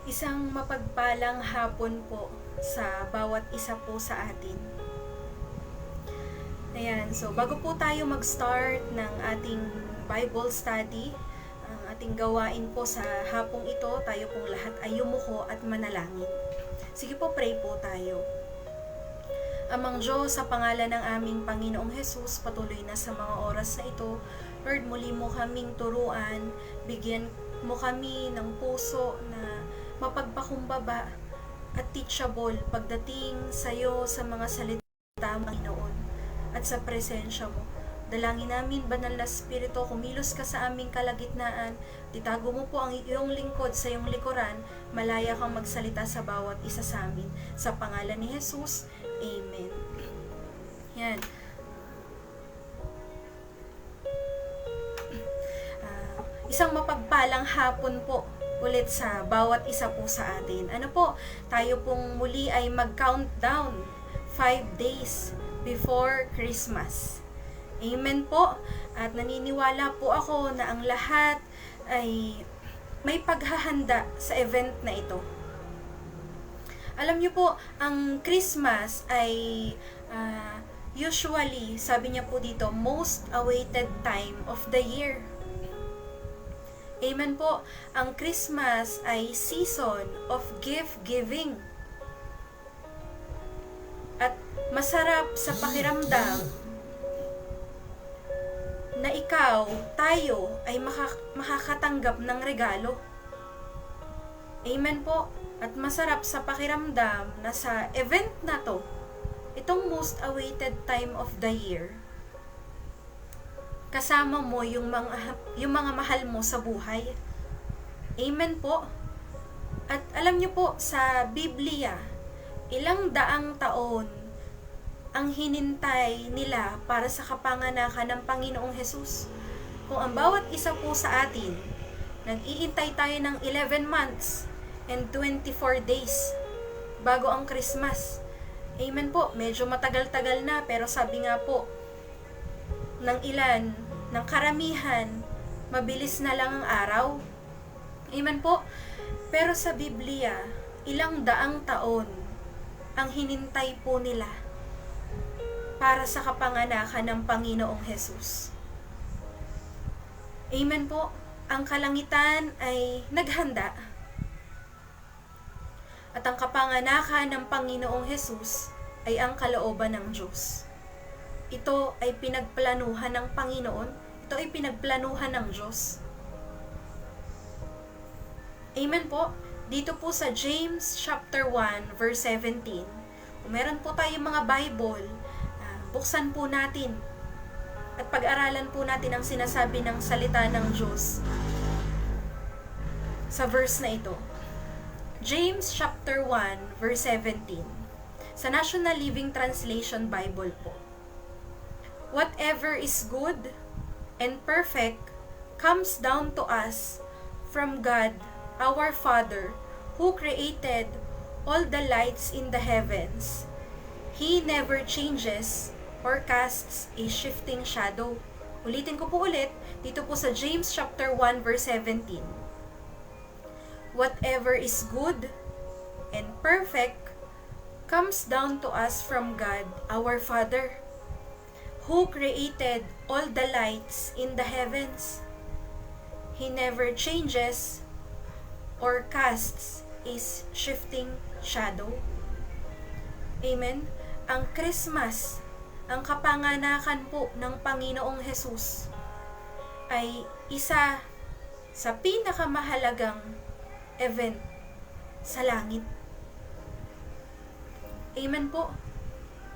Isang mapagpalang hapon po sa bawat isa po sa atin. Ayan, so bago po tayo mag-start ng ating Bible study, ang ating gawain po sa hapong ito, tayo pong lahat ay yumuko at manalangin. Sige po, pray po tayo. Amang Diyos, sa pangalan ng aming Panginoong Hesus, patuloy na sa mga oras na ito, Lord, muli mo kaming turuan, bigyan mo kami ng puso na mapagpakumbaba at teachable pagdating sa iyo sa mga salita, Panginoon, at sa presensya mo. Dalangin namin, Banal na Espiritu, kumilos ka sa aming kalagitnaan, titago mo po ang iyong lingkod sa iyong likuran, malaya kang magsalita sa bawat isa sa amin. Sa pangalan ni Jesus, Amen. Yan. Isang mapagpalang hapon po ulit sa bawat isa po sa atin. Ano po, tayo pong muli ay mag-countdown 5 days before Christmas. Amen po. At naniniwala po ako na ang lahat ay may paghahanda sa event na ito. Alam niyo po, ang Christmas ay usually, sabi niya po dito, most awaited time of the year. Amen po. Ang Christmas ay season of gift giving. At masarap sa pakiramdam na ikaw, tayo, ay makakatanggap ng regalo. Amen po. At masarap sa pakiramdam na sa event na to, itong most awaited time of the year, kasama mo yung mga mahal mo sa buhay. Amen po. At alam niyo po, sa Biblia, ilang daang taon ang hinintay nila para sa kapanganakan ng Panginoong Hesus. Kung ang bawat isa po sa atin, nag-iintay tayo ng 11 months and 24 days bago ang Christmas. Amen po, medyo matagal-tagal na, pero sabi nga po, ng ilan, ng karamihan, mabilis na lang ang araw. Amen po. Pero sa Biblia, ilang daang taon ang hinintay po nila para sa kapanganakan ng Panginoong Hesus. Amen po. Ang kalangitan ay naghanda. At ang kapanganakan ng Panginoong Hesus ay ang kalooban ng Diyos. Ito ay pinagplanuhan ng Panginoon. Ito ay pinagplanuhan ng Diyos. Amen po. Dito po sa James chapter 1 verse 17. Kung meron po tayong mga Bible, buksan po natin at pag-aralan po natin ang sinasabi ng salita ng Diyos sa verse na ito. James chapter 1 verse 17. Sa National Living Translation Bible po. Whatever is good and perfect comes down to us from God, our Father, who created all the lights in the heavens. He never changes or casts a shifting shadow. Ulitin ko po ulit, dito po sa James chapter 1 verse 17. Whatever is good and perfect comes down to us from God, our Father, who created all the lights in the heavens. He never changes or casts a shifting shadow. Amen? Ang Christmas, ang kapanganakan po ng Panginoong Hesus, ay isa sa pinakamahalagang event sa langit. Amen po.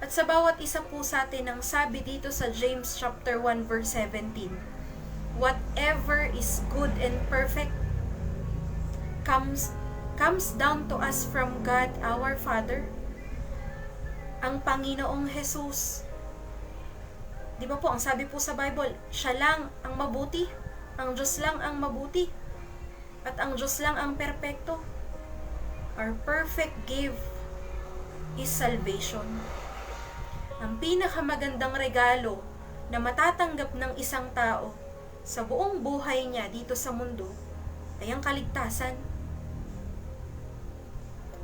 At sa bawat isa po sa atin, ang sabi dito sa James chapter 1 verse 17, whatever is good and perfect comes down to us from God our Father. Ang Panginoong Hesus, di ba po, ang sabi po sa Bible, siya lang ang mabuti, ang Diyos lang ang mabuti, at ang Diyos lang ang perpekto. Our perfect gift is salvation. Ang pinakamagandang regalo na matatanggap ng isang tao sa buong buhay niya dito sa mundo ay ang kaligtasan.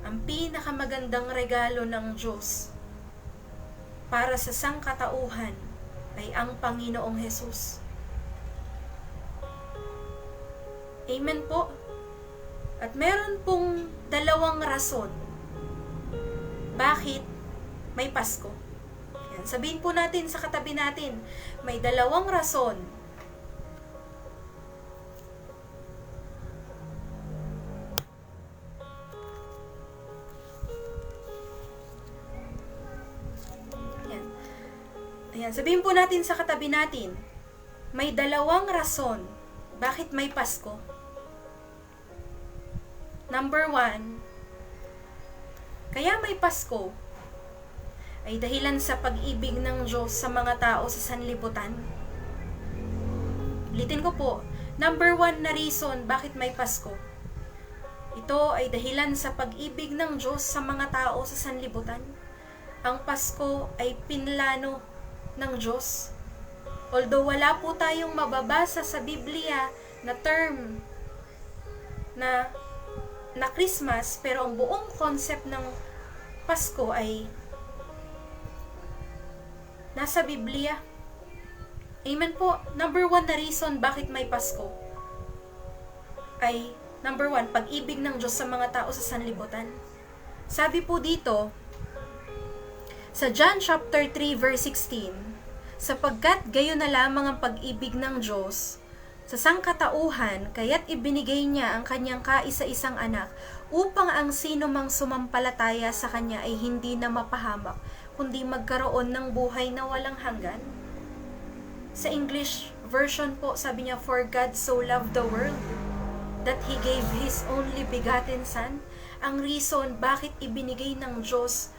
ang pinakamagandang regalo ng Diyos para sa sangkatauhan ay ang Panginoong Hesus. Amen po. At meron pong dalawang rason bakit may Pasko. Yan. Sabihin po natin sa katabi natin, may dalawang rason Ayan, sabihin po natin sa katabi natin, may dalawang rason bakit may Pasko. Number 1, kaya may Pasko ay dahilan sa pag-ibig ng Diyos sa mga tao sa sanlibutan. Ulitin ko po, number 1 na reason bakit may Pasko. Ito ay dahilan sa pag-ibig ng Diyos sa mga tao sa sanlibutan. Ang Pasko ay pinlano ng Diyos. Although wala po tayong mababasa sa Biblia na term na Christmas, pero ang buong concept ng Pasko ay nasa Biblia. Amen po. Number 1 na reason bakit may Pasko ay number 1, pag-ibig ng Diyos sa mga tao sa sanlibutan. Sabi po dito sa John chapter 3 verse 16, sapagkat gayon na lamang ang pag-ibig ng Diyos sa sangkatauhan, kaya't ibinigay niya ang kanyang kaisa-isang anak upang ang sino mang sumampalataya sa kanya ay hindi na mapahamak, kundi magkaroon ng buhay na walang hanggan. Sa English version po, sabi niya, for God so loved the world that He gave His only begotten Son. Ang reason bakit ibinigay ng Diyos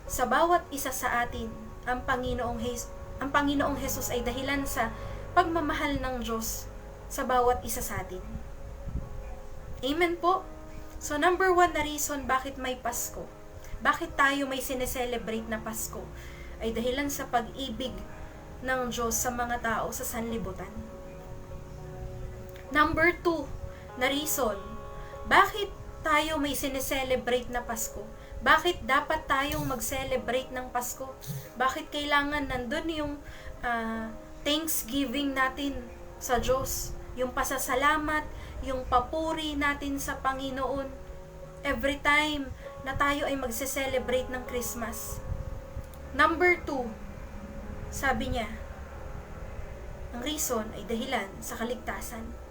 sa bawat isa sa atin ang Panginoong Hesus ay dahilan sa pagmamahal ng Diyos sa bawat isa sa atin. Amen po. So number 1 na reason bakit may Pasko, bakit tayo may sineselebrate na Pasko, ay dahilan sa pag-ibig ng Diyos sa mga tao sa sanlibutan. Number 2 na reason bakit tayo may sineselebrate na Pasko, bakit dapat tayong mag-celebrate ng Pasko? Bakit kailangan nandun yung thanksgiving natin sa Diyos? Yung pasasalamat, yung papuri natin sa Panginoon. Every time na tayo ay magse-celebrate ng Christmas. Number 2, sabi niya, ang reason ay dahilan sa kaligtasan.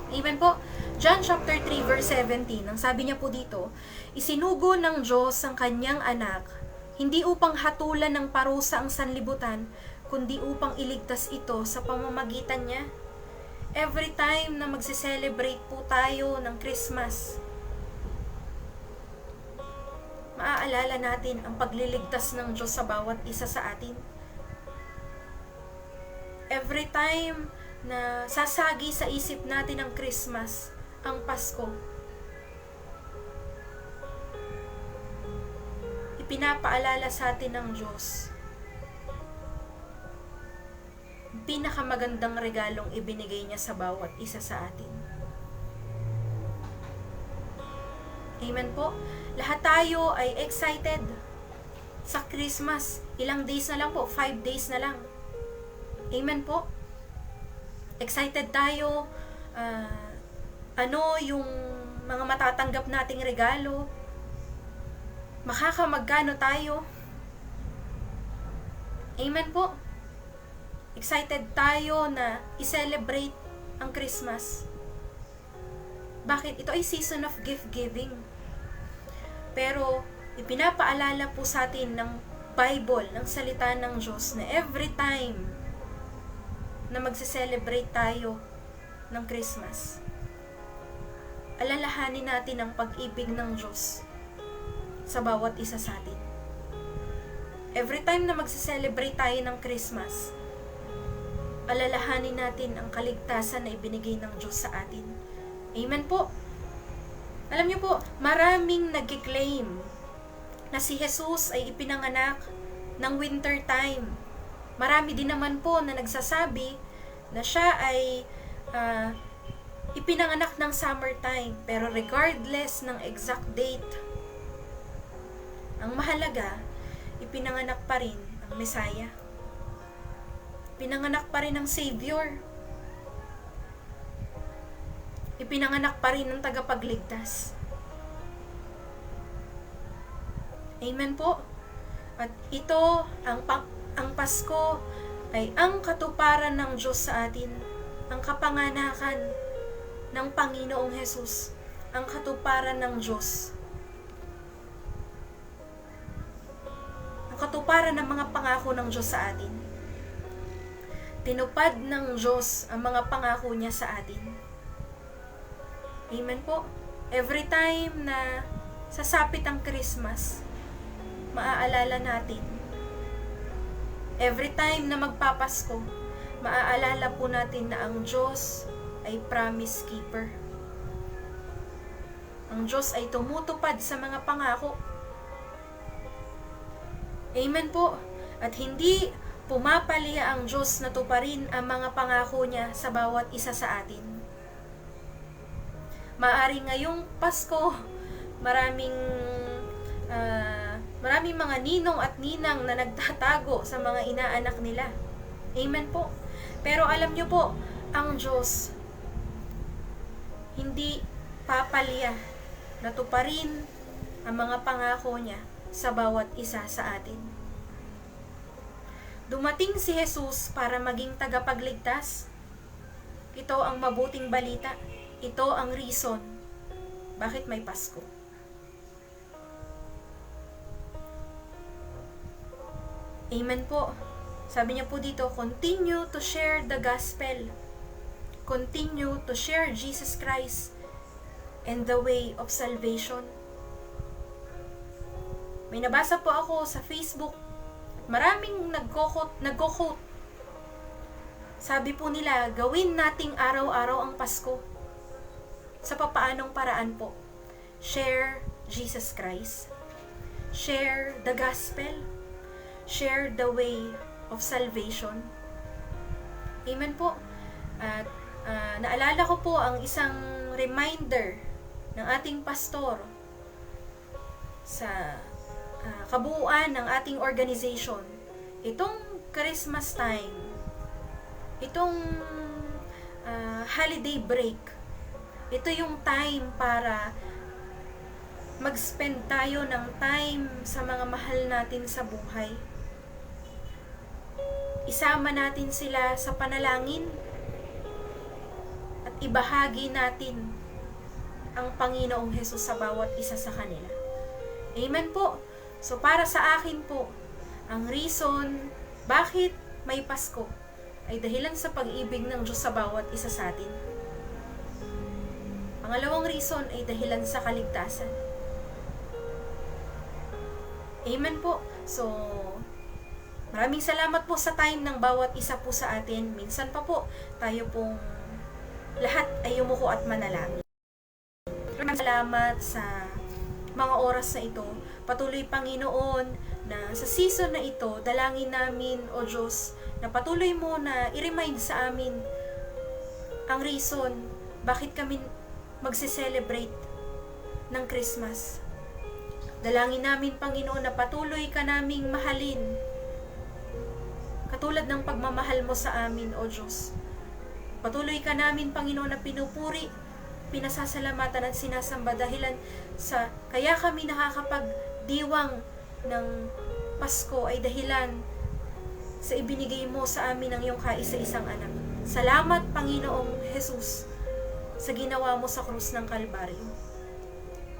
Amen po. John chapter 3 verse 17, ang sabi niya po dito, isinugo ng Diyos ang kanyang anak, hindi upang hatulan ng parusa ang sanlibutan, kundi upang iligtas ito sa pamamagitan niya. Every time na magse-celebrate po tayo ng Christmas, maaalala natin ang pagliligtas ng Diyos sa bawat isa sa atin. Every time na sasagi sa isip natin ang Christmas, ang Pasko, ipinapaalala sa atin ng Diyos ang pinakamagandang regalong ibinigay niya sa bawat isa sa atin. Amen po. Lahat tayo ay excited sa Christmas. Ilang days na lang po, 5 days na lang. Amen po. Excited tayo, ano yung mga matatanggap nating regalo, makakamagkano tayo. Amen po. Excited tayo na i-celebrate ang Christmas. Bakit? Ito ay season of gift giving. Pero ipinapaalala po sa atin ng Bible, ng salita ng Diyos, na every time na magse-celebrate tayo ng Christmas, alalahanin natin ang pag-ibig ng Diyos sa bawat isa sa atin. Every time na magse-celebrate tayo ng Christmas, alalahanin natin ang kaligtasan na ibinigay ng Diyos sa atin. Amen po. Alam niyo po, maraming nag-claim na si Jesus ay ipinanganak ng winter time. Marami din naman po na nagsasabi na siya ay ipinanganak ng summertime, pero regardless ng exact date, ang mahalaga, ipinanganak pa rin ang Messiah. Pinanganak pa rin ang Savior. Ipinanganak pa rin ang tagapagligtas. Amen po. At ito, ang Pasko ay ang katuparan ng Diyos sa atin, ang kapanganakan ng Panginoong Hesus, ang katuparan ng Diyos, ang katuparan ng mga pangako ng Diyos sa atin. Tinupad ng Diyos ang mga pangako niya sa atin. Amen po. Every time na sasapit ang Christmas, maaalala natin. Every time na magpapasko, maaalala po natin na ang Diyos ay promise keeper. Ang Diyos ay tumutupad sa mga pangako. Amen po. At hindi pumapalya ang Diyos na tuparin ang mga pangako niya sa bawat isa sa atin. Maari ngayong Pasko, maraming mga ninong at ninang na nagtatago sa mga inaanak nila. Amen po. Pero alam niyo po, ang Diyos hindi papalya na tuparin ang mga pangako niya sa bawat isa sa atin. Dumating si Jesus para maging tagapagligtas. Ito ang mabuting balita. Ito ang reason bakit may Pasko. Amen po. Sabi niya po dito, continue to share the gospel. Continue to share Jesus Christ and the way of salvation. May nabasa po ako sa Facebook. Maraming nagko-quote. Sabi po nila, gawin nating araw-araw ang Pasko. Sa papaanong paraan po? Share Jesus Christ. Share the gospel. Share the way of salvation. Amen po. At naalala ko po ang isang reminder ng ating pastor sa kabuuan ng ating organization. Itong Christmas time, itong holiday break, ito yung time para mag-spend tayo ng time sa mga mahal natin sa buhay. Isama natin sila sa panalangin at ibahagi natin ang Panginoong Hesus sa bawat isa sa kanila. Amen po. So para sa akin po, ang reason bakit may Pasko ay dahilan sa pag-ibig ng Diyos sa bawat isa sa atin. Pangalawang reason ay dahilan sa kaligtasan. Amen po. So, maraming salamat po sa time ng bawat isa po sa atin. Minsan pa po, tayo pong lahat ay yumuko at manalangin. Maraming salamat sa mga oras na ito. Patuloy, Panginoon, na sa season na ito, dalangin namin, O Diyos, na patuloy mo na i-remind sa amin ang reason bakit kami magse-celebrate ng Christmas. Dalangin namin, Panginoon, na patuloy ka naming mahalin katulad ng pagmamahal mo sa amin, O Diyos. Patuloy ka namin, Panginoon, na pinupuri, pinasasalamatan at sinasamba dahilan sa kaya kami nakakapagdiwang ng Pasko ay dahilan sa ibinigay mo sa amin ng iyong kaisa-isang anak. Salamat, Panginoong Jesus, sa ginawa mo sa krus ng Kalbaryo.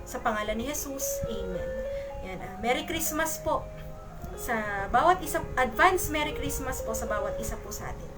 Sa pangalan ni Jesus, Amen. Yan, Merry Christmas po sa bawat isa, advance Merry Christmas po sa bawat isa po sa atin.